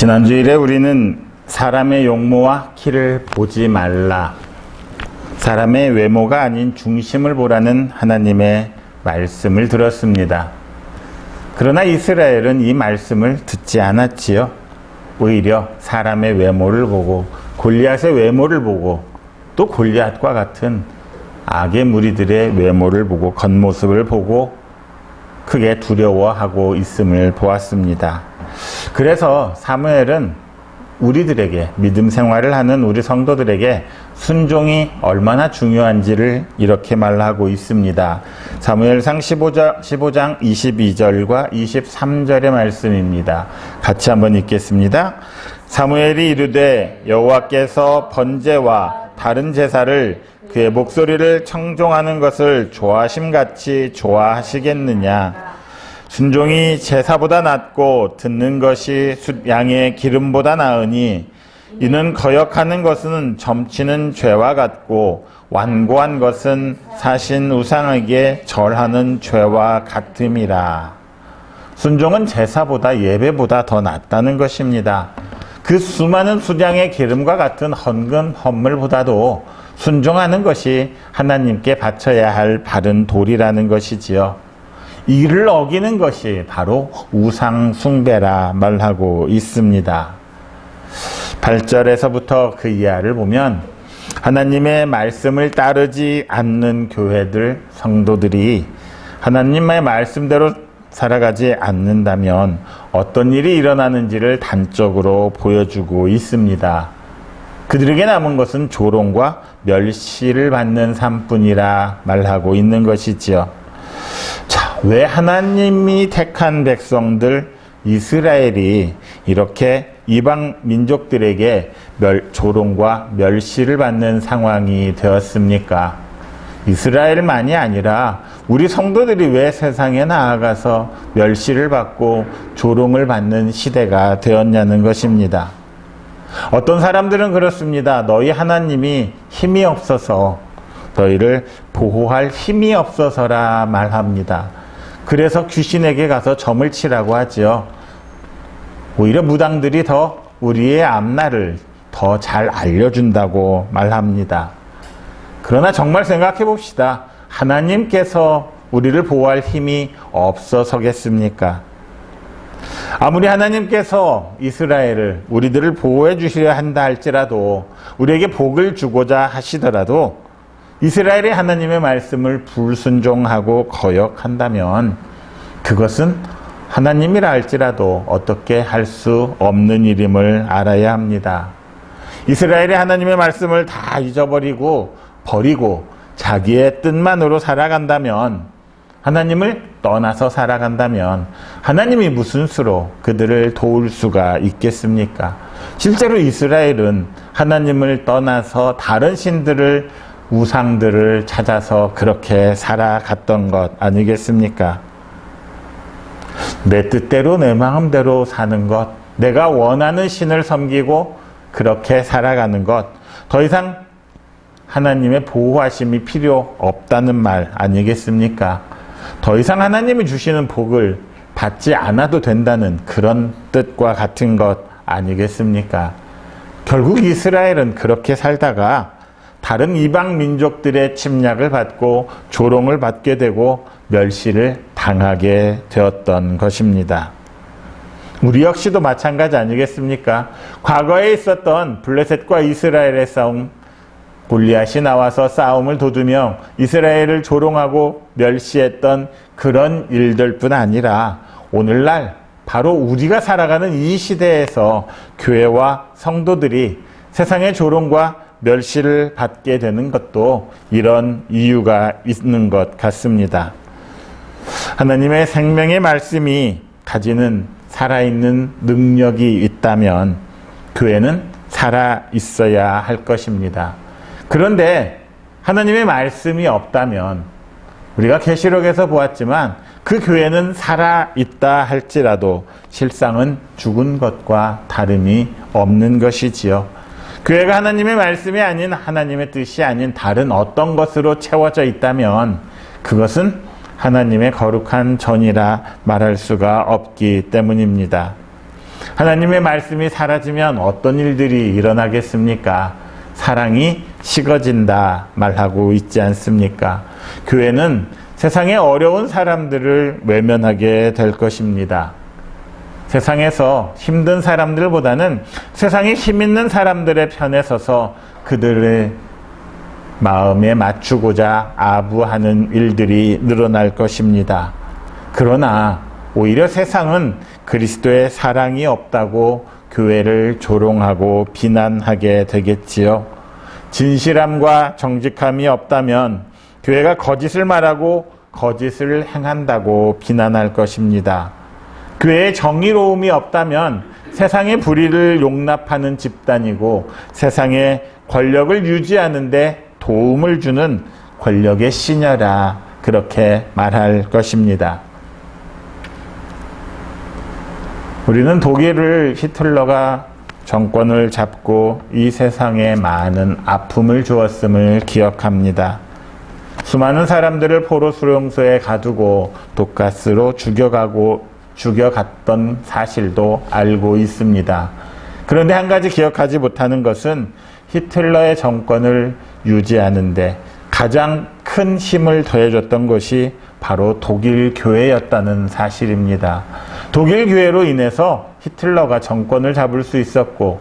지난 주일에 우리는 사람의 용모와 키를 보지 말라, 사람의 외모가 아닌 중심을 보라는 하나님의 말씀을 들었습니다. 그러나 이스라엘은 이 말씀을 듣지 않았지요. 오히려 사람의 외모를 보고, 골리앗의 외모를 보고, 또 골리앗과 같은 악의 무리들의 외모를 보고, 겉모습을 보고 크게 두려워하고 있음을 보았습니다. 그래서 사무엘은 우리들에게, 믿음 생활을 하는 우리 성도들에게 순종이 얼마나 중요한지를 이렇게 말하고 있습니다. 사무엘상 15장 22절과 23절의 말씀입니다. 같이 한번 읽겠습니다. 사무엘이 이르되 여호와께서 번제와 다른 제사를 그의 목소리를 청종하는 것을 좋아하심같이 좋아하시겠느냐. 순종이 제사보다 낫고 듣는 것이 숫양의 기름보다 나으니 이는 거역하는 것은 점치는 죄와 같고 완고한 것은 사신 우상에게 절하는 죄와 같음이라. 순종은 제사보다 예배보다 더 낫다는 것입니다. 그 수많은 숫양의 기름과 같은 헌금 헌물보다도 순종하는 것이 하나님께 바쳐야 할 바른 도리라는 것이지요. 이를 어기는 것이 바로 우상 숭배라 말하고 있습니다. 8절에서부터 그 이하를 보면 하나님의 말씀을 따르지 않는 교회들, 성도들이 하나님의 말씀대로 살아가지 않는다면 어떤 일이 일어나는지를 단적으로 보여주고 있습니다. 그들에게 남은 것은 조롱과 멸시를 받는 삶뿐이라 말하고 있는 것이지요. 자, 왜 하나님이 택한 백성들 이스라엘이 이렇게 이방 민족들에게 조롱과 멸시를 받는 상황이 되었습니까? 이스라엘만이 아니라 우리 성도들이 왜 세상에 나아가서 멸시를 받고 조롱을 받는 시대가 되었냐는 것입니다. 어떤 사람들은 그렇습니다. 너희 하나님이 힘이 없어서, 너희를 보호할 힘이 없어서라 말합니다. 그래서 귀신에게 가서 점을 치라고 하지요. 오히려 무당들이 더 우리의 앞날을 더 잘 알려준다고 말합니다. 그러나 정말 생각해 봅시다. 하나님께서 우리를 보호할 힘이 없어서겠습니까? 아무리 하나님께서 이스라엘을, 우리들을 보호해 주시려 한다 할지라도, 우리에게 복을 주고자 하시더라도 이스라엘이 하나님의 말씀을 불순종하고 거역한다면 그것은 하나님이라 할지라도 어떻게 할 수 없는 일임을 알아야 합니다. 이스라엘이 하나님의 말씀을 다 잊어버리고 버리고 자기의 뜻만으로 살아간다면, 하나님을 떠나서 살아간다면 하나님이 무슨 수로 그들을 도울 수가 있겠습니까? 실제로 이스라엘은 하나님을 떠나서 다른 신들을, 우상들을 찾아서 그렇게 살아갔던 것 아니겠습니까? 내 뜻대로 내 마음대로 사는 것, 내가 원하는 신을 섬기고 그렇게 살아가는 것, 더 이상 하나님의 보호하심이 필요 없다는 말 아니겠습니까? 더 이상 하나님이 주시는 복을 받지 않아도 된다는 그런 뜻과 같은 것 아니겠습니까? 결국 이스라엘은 그렇게 살다가 다른 이방 민족들의 침략을 받고 조롱을 받게 되고 멸시를 당하게 되었던 것입니다. 우리 역시도 마찬가지 아니겠습니까? 과거에 있었던 블레셋과 이스라엘의 싸움, 골리앗이 나와서 싸움을 도두며 이스라엘을 조롱하고 멸시했던 그런 일들뿐 아니라 오늘날 바로 우리가 살아가는 이 시대에서 교회와 성도들이 세상의 조롱과 멸시를 받게 되는 것도 이런 이유가 있는 것 같습니다. 하나님의 생명의 말씀이 가지는 살아있는 능력이 있다면 교회는 살아있어야 할 것입니다. 그런데 하나님의 말씀이 없다면, 우리가 계시록에서 보았지만 그 교회는 살아있다 할지라도 실상은 죽은 것과 다름이 없는 것이지요. 교회가 하나님의 말씀이 아닌, 하나님의 뜻이 아닌 다른 어떤 것으로 채워져 있다면 그것은 하나님의 거룩한 전이라 말할 수가 없기 때문입니다. 하나님의 말씀이 사라지면 어떤 일들이 일어나겠습니까? 사랑이 식어진다 말하고 있지 않습니까? 교회는 세상의 어려운 사람들을 외면하게 될 것입니다. 세상에서 힘든 사람들보다는 세상에 힘 있는 사람들의 편에 서서 그들의 마음에 맞추고자 아부하는 일들이 늘어날 것입니다. 그러나 오히려 세상은 그리스도의 사랑이 없다고 교회를 조롱하고 비난하게 되겠지요. 진실함과 정직함이 없다면 교회가 거짓을 말하고 거짓을 행한다고 비난할 것입니다. 교회에 정의로움이 없다면 세상의 불의를 용납하는 집단이고 세상의 권력을 유지하는 데 도움을 주는 권력의 시녀라 그렇게 말할 것입니다. 우리는 독일을 히틀러가 정권을 잡고 이 세상에 많은 아픔을 주었음을 기억합니다. 수많은 사람들을 포로 수용소에 가두고 독가스로 죽여갔던 사실도 알고 있습니다. 그런데 한 가지 기억하지 못하는 것은 히틀러의 정권을 유지하는데 가장 큰 힘을 더해줬던 것이 바로 독일 교회였다는 사실입니다. 독일 교회로 인해서 히틀러가 정권을 잡을 수 있었고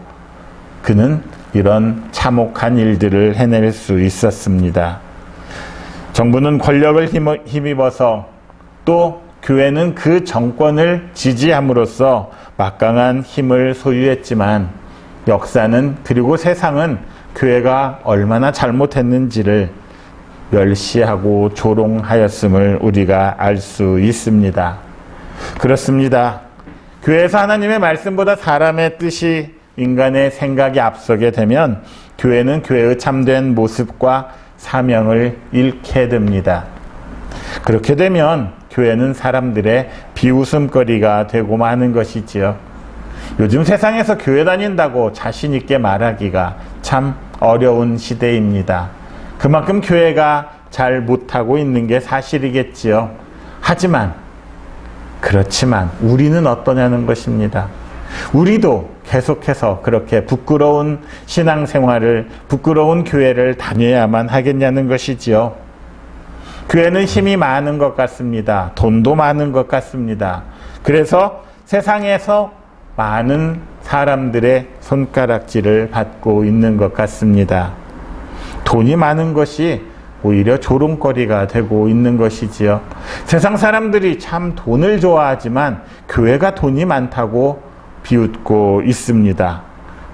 그는 이런 참혹한 일들을 해낼 수 있었습니다. 정부는 권력을 힘입어서 또 교회는 그 정권을 지지함으로써 막강한 힘을 소유했지만 역사는 그리고 세상은 교회가 얼마나 잘못했는지를 멸시하고 조롱하였음을 우리가 알 수 있습니다. 그렇습니다. 교회에서 하나님의 말씀보다 사람의 뜻이 인간의 생각이 앞서게 되면 교회는 교회의 참된 모습과 사명을 잃게 됩니다. 그렇게 되면 교회는 사람들의 비웃음거리가 되고 마는 것이지요. 요즘 세상에서 교회 다닌다고 자신 있게 말하기가 참 어려운 시대입니다. 그만큼 교회가 잘 못하고 있는 게 사실이겠지요. 그렇지만 우리는 어떠냐는 것입니다. 우리도 계속해서 그렇게 부끄러운 신앙생활을, 부끄러운 교회를 다녀야만 하겠냐는 것이지요. 교회는 힘이 많은 것 같습니다. 돈도 많은 것 같습니다. 그래서 세상에서 많은 사람들의 손가락질을 받고 있는 것 같습니다. 돈이 많은 것이 오히려 조롱거리가 되고 있는 것이지요. 세상 사람들이 참 돈을 좋아하지만 교회가 돈이 많다고 비웃고 있습니다.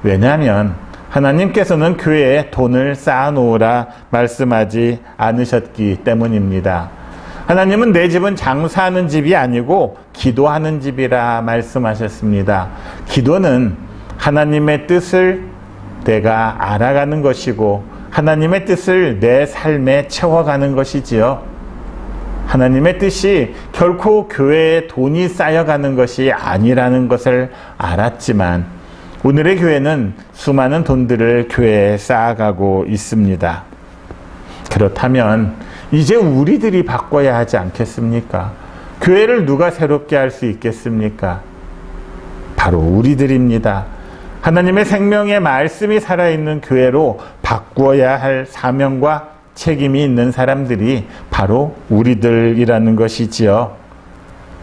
왜냐하면 하나님께서는 교회에 돈을 쌓아놓으라 말씀하지 않으셨기 때문입니다. 하나님은 내 집은 장사하는 집이 아니고 기도하는 집이라 말씀하셨습니다. 기도는 하나님의 뜻을 내가 알아가는 것이고 하나님의 뜻을 내 삶에 채워가는 것이지요. 하나님의 뜻이 결코 교회에 돈이 쌓여가는 것이 아니라는 것을 알았지만 오늘의 교회는 수많은 돈들을 교회에 쌓아가고 있습니다. 그렇다면 이제 우리들이 바꿔야 하지 않겠습니까? 교회를 누가 새롭게 할 수 있겠습니까? 바로 우리들입니다. 하나님의 생명의 말씀이 살아있는 교회로 바꾸어야 할 사명과 책임이 있는 사람들이 바로 우리들이라는 것이지요.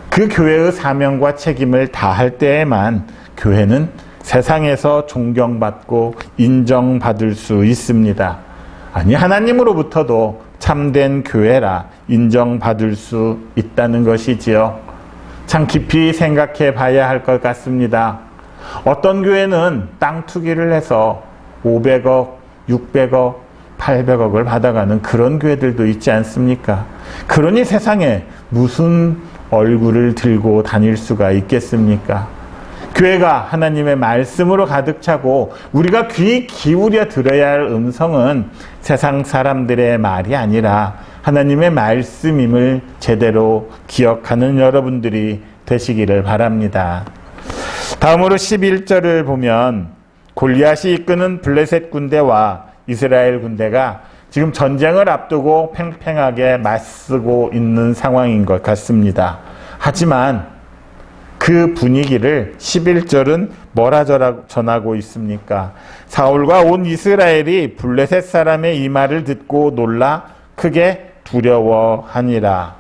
그 교회의 사명과 책임을 다할 때에만 교회는 세상에서 존경받고 인정받을 수 있습니다. 아니, 하나님으로부터도 참된 교회라 인정받을 수 있다는 것이지요. 참 깊이 생각해 봐야 할 것 같습니다. 어떤 교회는 땅 투기를 해서 500억, 600억, 800억을 받아가는 그런 교회들도 있지 않습니까? 그러니 세상에 무슨 얼굴을 들고 다닐 수가 있겠습니까? 교회가 하나님의 말씀으로 가득 차고 우리가 귀 기울여 들어야 할 음성은 세상 사람들의 말이 아니라 하나님의 말씀임을 제대로 기억하는 여러분들이 되시기를 바랍니다. 다음으로 11절을 보면 골리앗이 이끄는 블레셋 군대와 이스라엘 군대가 지금 전쟁을 앞두고 팽팽하게 맞서고 있는 상황인 것 같습니다. 하지만 그 분위기를 11절은 뭐라 전하고 있습니까? 사울과 온 이스라엘이 블레셋 사람의 이 말을 듣고 놀라 크게 두려워하니라.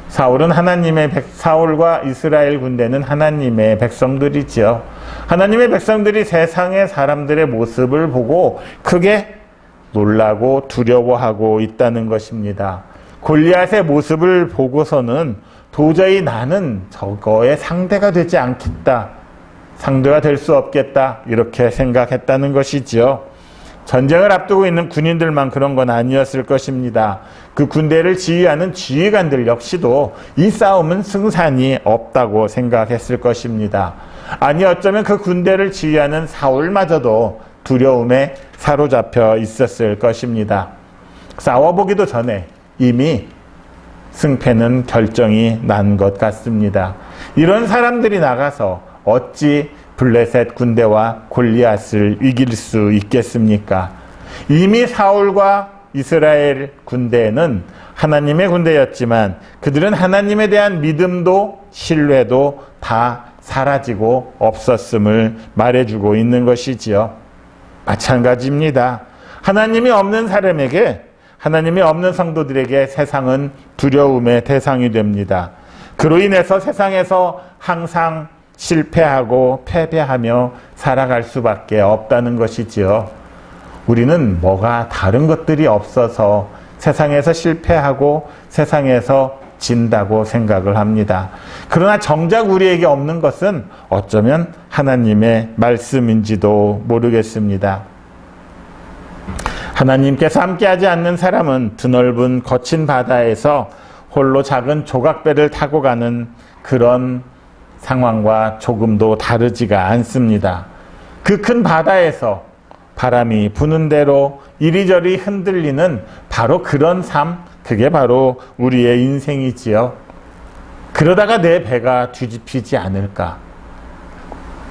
사울과 이스라엘 군대는 하나님의 백성들이지요. 하나님의 백성들이 세상의 사람들의 모습을 보고 크게 놀라고 두려워하고 있다는 것입니다. 골리앗의 모습을 보고서는 도저히 나는 저거의 상대가 되지 않겠다. 상대가 될 수 없겠다. 이렇게 생각했다는 것이지요. 전쟁을 앞두고 있는 군인들만 그런 건 아니었을 것입니다. 그 군대를 지휘하는 지휘관들 역시도 이 싸움은 승산이 없다고 생각했을 것입니다. 아니 어쩌면 그 군대를 지휘하는 사울마저도 두려움에 사로잡혀 있었을 것입니다. 싸워보기도 전에 이미 승패는 결정이 난 것 같습니다. 이런 사람들이 나가서 어찌 블레셋 군대와 골리앗을 이길 수 있겠습니까? 이미 사울과 이스라엘 군대는 하나님의 군대였지만 그들은 하나님에 대한 믿음도 신뢰도 다 사라지고 없었음을 말해주고 있는 것이지요. 마찬가지입니다. 하나님이 없는 사람에게, 하나님이 없는 성도들에게 세상은 두려움의 대상이 됩니다. 그로 인해서 세상에서 항상 실패하고 패배하며 살아갈 수밖에 없다는 것이지요. 우리는 뭐가 다른 것들이 없어서 세상에서 실패하고 세상에서 진다고 생각을 합니다. 그러나 정작 우리에게 없는 것은 어쩌면 하나님의 말씀인지도 모르겠습니다. 하나님께서 함께하지 않는 사람은 드넓은 거친 바다에서 홀로 작은 조각배를 타고 가는 그런 상황과 조금도 다르지가 않습니다. 그 큰 바다에서 바람이 부는 대로 이리저리 흔들리는 바로 그런 삶, 그게 바로 우리의 인생이지요. 그러다가 내 배가 뒤집히지 않을까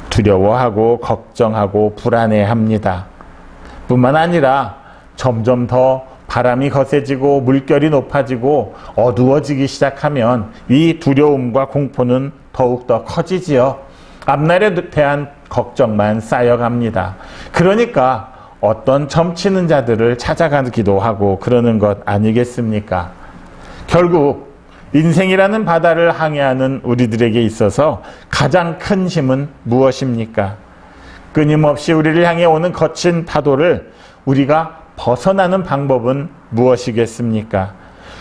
두려워하고 걱정하고 불안해합니다. 뿐만 아니라 점점 더 바람이 거세지고 물결이 높아지고 어두워지기 시작하면 이 두려움과 공포는 더욱더 커지지요. 앞날에 대한 걱정만 쌓여갑니다. 그러니까 어떤 점치는 자들을 찾아가기도 하고 그러는 것 아니겠습니까? 결국 인생이라는 바다를 항해하는 우리들에게 있어서 가장 큰 힘은 무엇입니까? 끊임없이 우리를 향해 오는 거친 파도를 우리가 벗어나는 방법은 무엇이겠습니까?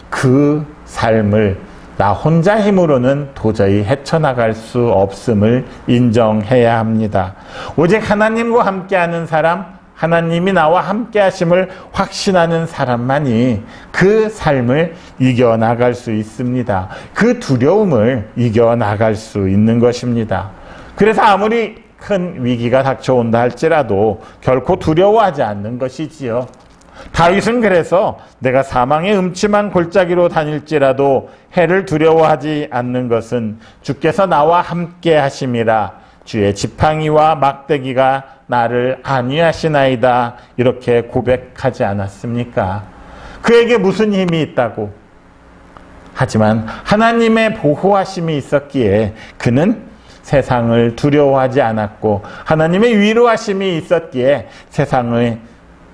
그 삶을 나 혼자 힘으로는 도저히 헤쳐나갈 수 없음을 인정해야 합니다. 오직 하나님과 함께하는 사람, 하나님이 나와 함께 하심을 확신하는 사람만이 그 삶을 이겨나갈 수 있습니다. 그 두려움을 이겨나갈 수 있는 것입니다. 그래서 아무리 큰 위기가 닥쳐온다 할지라도 결코 두려워하지 않는 것이지요. 다윗은 그래서 내가 사망의 음침한 골짜기로 다닐지라도 해를 두려워하지 않는 것은 주께서 나와 함께 하심이라. 주의 지팡이와 막대기가 나를 안위하시나이다. 이렇게 고백하지 않았습니까? 그에게 무슨 힘이 있다고? 하지만 하나님의 보호하심이 있었기에 그는 세상을 두려워하지 않았고 하나님의 위로하심이 있었기에 세상을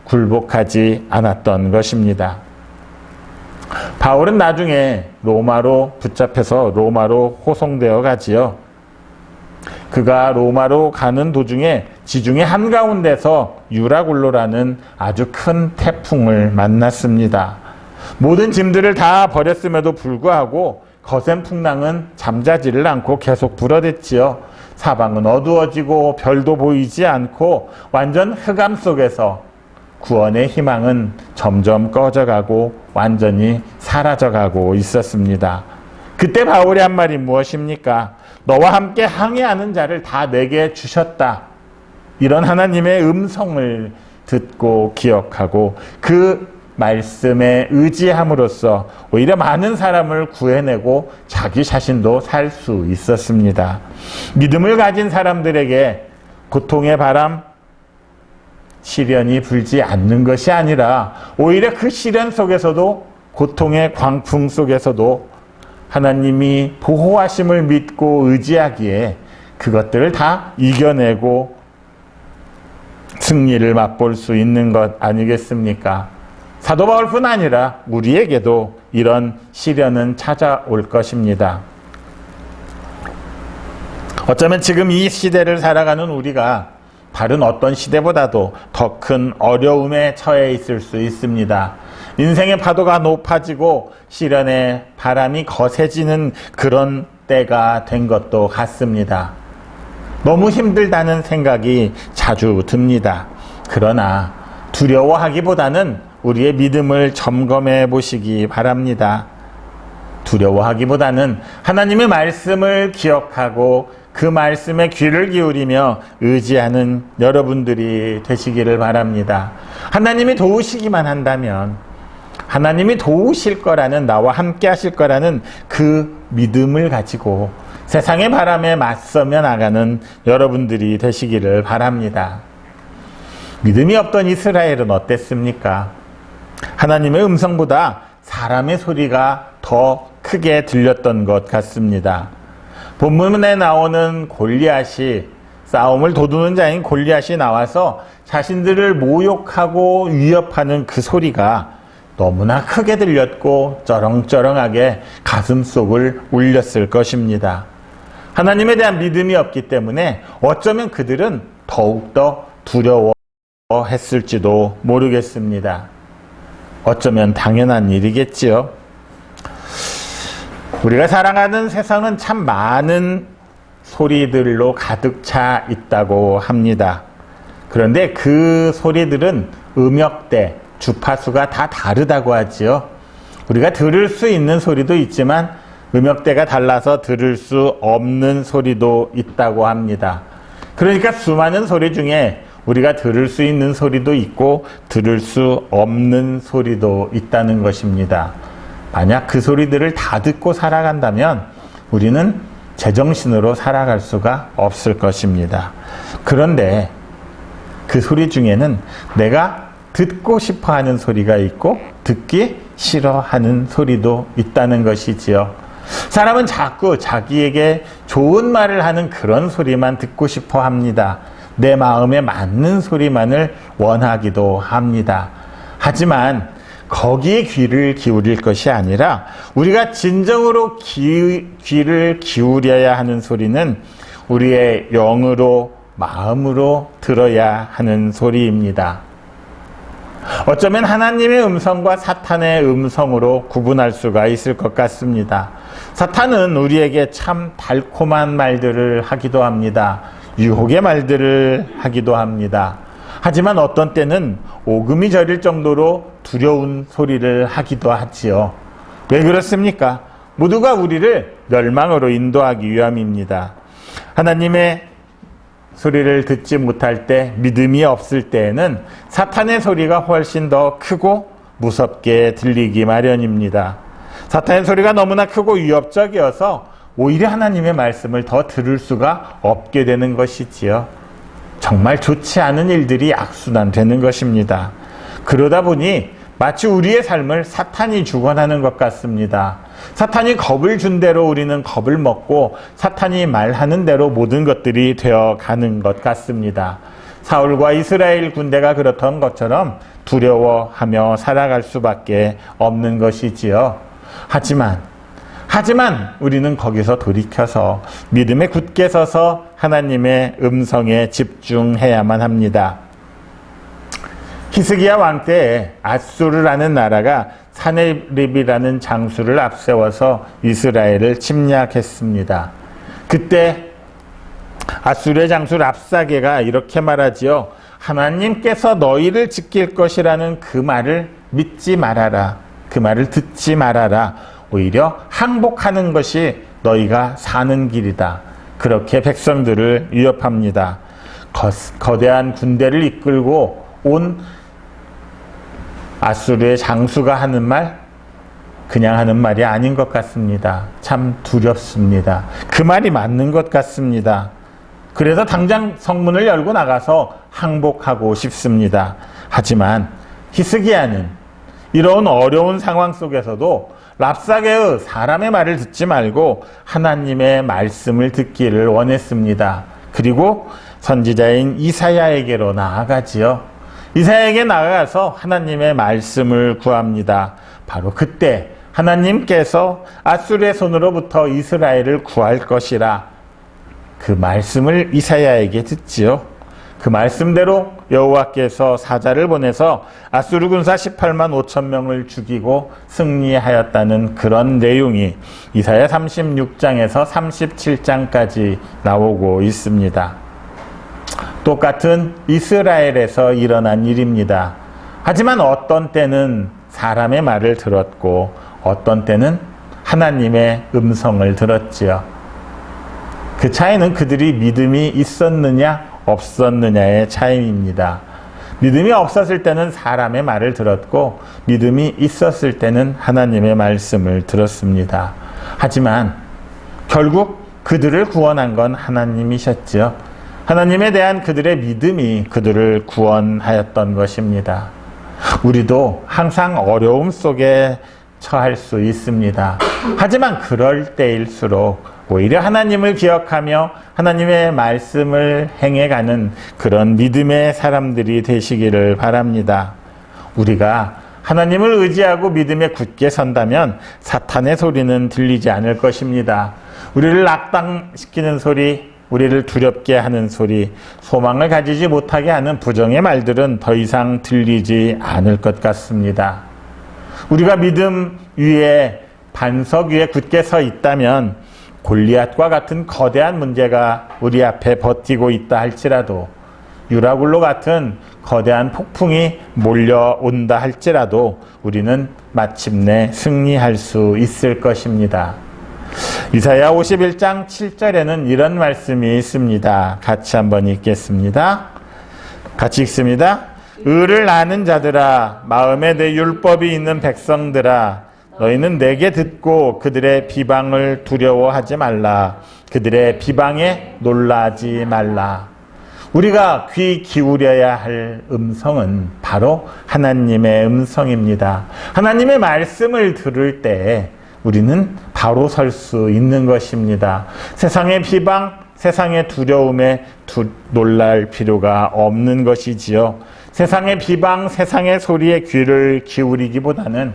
굴복하지 않았던 것입니다. 바울은 나중에 로마로 붙잡혀서 로마로 호송되어 가지요. 그가 로마로 가는 도중에 지중해 한가운데서 유라굴로라는 아주 큰 태풍을 만났습니다. 모든 짐들을 다 버렸음에도 불구하고 거센 풍랑은 잠자지를 않고 계속 불어댔지요. 사방은 어두워지고 별도 보이지 않고 완전 흑암 속에서 구원의 희망은 점점 꺼져가고 완전히 사라져가고 있었습니다. 그때 바울이 한 말이 무엇입니까? 너와 함께 항해하는 자를 다 내게 주셨다. 이런 하나님의 음성을 듣고 기억하고 그 말씀에 의지함으로써 오히려 많은 사람을 구해내고 자기 자신도 살 수 있었습니다. 믿음을 가진 사람들에게 고통의 바람, 시련이 불지 않는 것이 아니라 오히려 그 시련 속에서도 고통의 광풍 속에서도 하나님이 보호하심을 믿고 의지하기에 그것들을 다 이겨내고 승리를 맛볼 수 있는 것 아니겠습니까? 사도 바울뿐 아니라 우리에게도 이런 시련은 찾아올 것입니다. 어쩌면 지금 이 시대를 살아가는 우리가 다른 어떤 시대보다도 더 큰 어려움에 처해 있을 수 있습니다. 인생의 파도가 높아지고 시련의 바람이 거세지는 그런 때가 된 것도 같습니다. 너무 힘들다는 생각이 자주 듭니다. 그러나 두려워하기보다는 우리의 믿음을 점검해 보시기 바랍니다. 두려워하기보다는 하나님의 말씀을 기억하고 그 말씀에 귀를 기울이며 의지하는 여러분들이 되시기를 바랍니다. 하나님이 도우시기만 한다면, 하나님이 도우실 거라는, 나와 함께 하실 거라는 그 믿음을 가지고 세상의 바람에 맞서며 나가는 여러분들이 되시기를 바랍니다. 믿음이 없던 이스라엘은 어땠습니까? 하나님의 음성보다 사람의 소리가 더 크게 들렸던 것 같습니다. 본문에 나오는 골리앗이, 싸움을 도두는 자인 골리앗이 나와서 자신들을 모욕하고 위협하는 그 소리가 너무나 크게 들렸고 쩌렁쩌렁하게 가슴속을 울렸을 것입니다. 하나님에 대한 믿음이 없기 때문에 어쩌면 그들은 더욱더 두려워했을지도 모르겠습니다. 어쩌면 당연한 일이겠지요. 우리가 살아가는 세상은 참 많은 소리들로 가득 차 있다고 합니다. 그런데 그 소리들은 음역대, 주파수가 다 다르다고 하지요. 우리가 들을 수 있는 소리도 있지만 음역대가 달라서 들을 수 없는 소리도 있다고 합니다. 그러니까 수많은 소리 중에 우리가 들을 수 있는 소리도 있고 들을 수 없는 소리도 있다는 것입니다. 만약 그 소리들을 다 듣고 살아간다면 우리는 제정신으로 살아갈 수가 없을 것입니다. 그런데 그 소리 중에는 내가 듣고 싶어 하는 소리가 있고 듣기 싫어하는 소리도 있다는 것이지요. 사람은 자꾸 자기에게 좋은 말을 하는 그런 소리만 듣고 싶어 합니다. 내 마음에 맞는 소리만을 원하기도 합니다. 하지만 거기에 귀를 기울일 것이 아니라 우리가 진정으로 귀를 기울여야 하는 소리는 우리의 영으로, 마음으로 들어야 하는 소리입니다. 어쩌면 하나님의 음성과 사탄의 음성으로 구분할 수가 있을 것 같습니다. 사탄은 우리에게 참 달콤한 말들을 하기도 합니다. 유혹의 말들을 하기도 합니다. 하지만 어떤 때는 오금이 저릴 정도로 두려운 소리를 하기도 하지요. 왜 그렇습니까? 모두가 우리를 멸망으로 인도하기 위함입니다. 하나님의 소리를 듣지 못할 때, 믿음이 없을 때에는 사탄의 소리가 훨씬 더 크고 무섭게 들리기 마련입니다. 사탄의 소리가 너무나 크고 위협적이어서 오히려 하나님의 말씀을 더 들을 수가 없게 되는 것이지요. 정말 좋지 않은 일들이 악순환되는 것입니다. 그러다 보니 마치 우리의 삶을 사탄이 주관하는 것 같습니다. 사탄이 겁을 준 대로 우리는 겁을 먹고 사탄이 말하는 대로 모든 것들이 되어가는 것 같습니다. 사울과 이스라엘 군대가 그렇던 것처럼 두려워하며 살아갈 수밖에 없는 것이지요. 하지만 우리는 거기서 돌이켜서 믿음에 굳게 서서 하나님의 음성에 집중해야만 합니다. 히스기야 왕 때에 아수르라는 나라가 사네립이라는 장수를 앞세워서 이스라엘을 침략했습니다. 그때 아수르의 장수 랍사게가 이렇게 말하지요. 하나님께서 너희를 지킬 것이라는 그 말을 믿지 말아라. 그 말을 듣지 말아라. 오히려 항복하는 것이 너희가 사는 길이다. 그렇게 백성들을 위협합니다. 거대한 군대를 이끌고 온 아수르의 장수가 하는 말, 그냥 하는 말이 아닌 것 같습니다. 참 두렵습니다. 그 말이 맞는 것 같습니다. 그래서 당장 성문을 열고 나가서 항복하고 싶습니다. 하지만 히스기야는 이런 어려운 상황 속에서도 랍사게의 사람의 말을 듣지 말고 하나님의 말씀을 듣기를 원했습니다. 그리고 선지자인 이사야에게로 나아가지요. 이사야에게 나아가서 하나님의 말씀을 구합니다. 바로 그때 하나님께서 아수르의 손으로부터 이스라엘을 구할 것이라 그 말씀을 이사야에게 듣지요. 그 말씀대로 여호와께서 사자를 보내서 아수르 군사 18만 5천 명을 죽이고 승리하였다는 그런 내용이 이사야 36장에서 37장까지 나오고 있습니다. 똑같은 이스라엘에서 일어난 일입니다. 하지만 어떤 때는 사람의 말을 들었고 어떤 때는 하나님의 음성을 들었지요. 그 차이는 그들이 믿음이 있었느냐 없었느냐의 차이입니다. 믿음이 없었을 때는 사람의 말을 들었고 믿음이 있었을 때는 하나님의 말씀을 들었습니다. 하지만 결국 그들을 구원한 건 하나님이셨지요. 하나님에 대한 그들의 믿음이 그들을 구원하였던 것입니다. 우리도 항상 어려움 속에 처할 수 있습니다. 하지만 그럴 때일수록 오히려 하나님을 기억하며 하나님의 말씀을 행해가는 그런 믿음의 사람들이 되시기를 바랍니다. 우리가 하나님을 의지하고 믿음에 굳게 선다면 사탄의 소리는 들리지 않을 것입니다. 우리를 낙담시키는 소리, 우리를 두렵게 하는 소리, 소망을 가지지 못하게 하는 부정의 말들은 더 이상 들리지 않을 것 같습니다. 우리가 믿음 위에, 반석 위에 굳게 서 있다면 골리앗과 같은 거대한 문제가 우리 앞에 버티고 있다 할지라도, 유라굴로 같은 거대한 폭풍이 몰려온다 할지라도 우리는 마침내 승리할 수 있을 것입니다. 이사야 51장 7절에는 이런 말씀이 있습니다. 같이 한번 읽겠습니다. 같이 읽습니다. 의를 아는 자들아, 마음에 내 율법이 있는 백성들아, 너희는 내게 듣고 그들의 비방을 두려워하지 말라. 그들의 비방에 놀라지 말라. 우리가 귀 기울여야 할 음성은 바로 하나님의 음성입니다. 하나님의 말씀을 들을 때 우리는 바로 설 수 있는 것입니다. 세상의 비방, 세상의 두려움에 놀랄 필요가 없는 것이지요. 세상의 비방, 세상의 소리에 귀를 기울이기보다는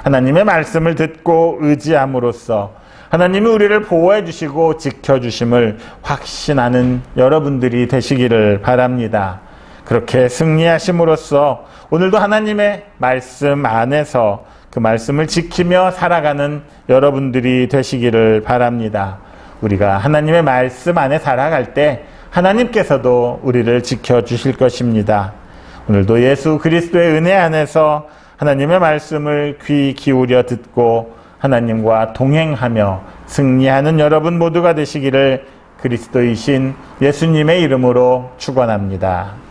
하나님의 말씀을 듣고 의지함으로써 하나님이 우리를 보호해 주시고 지켜주심을 확신하는 여러분들이 되시기를 바랍니다. 그렇게 승리하심으로써 오늘도 하나님의 말씀 안에서 그 말씀을 지키며 살아가는 여러분들이 되시기를 바랍니다. 우리가 하나님의 말씀 안에 살아갈 때 하나님께서도 우리를 지켜주실 것입니다. 오늘도 예수 그리스도의 은혜 안에서 하나님의 말씀을 귀 기울여 듣고 하나님과 동행하며 승리하는 여러분 모두가 되시기를 그리스도이신 예수님의 이름으로 축원합니다.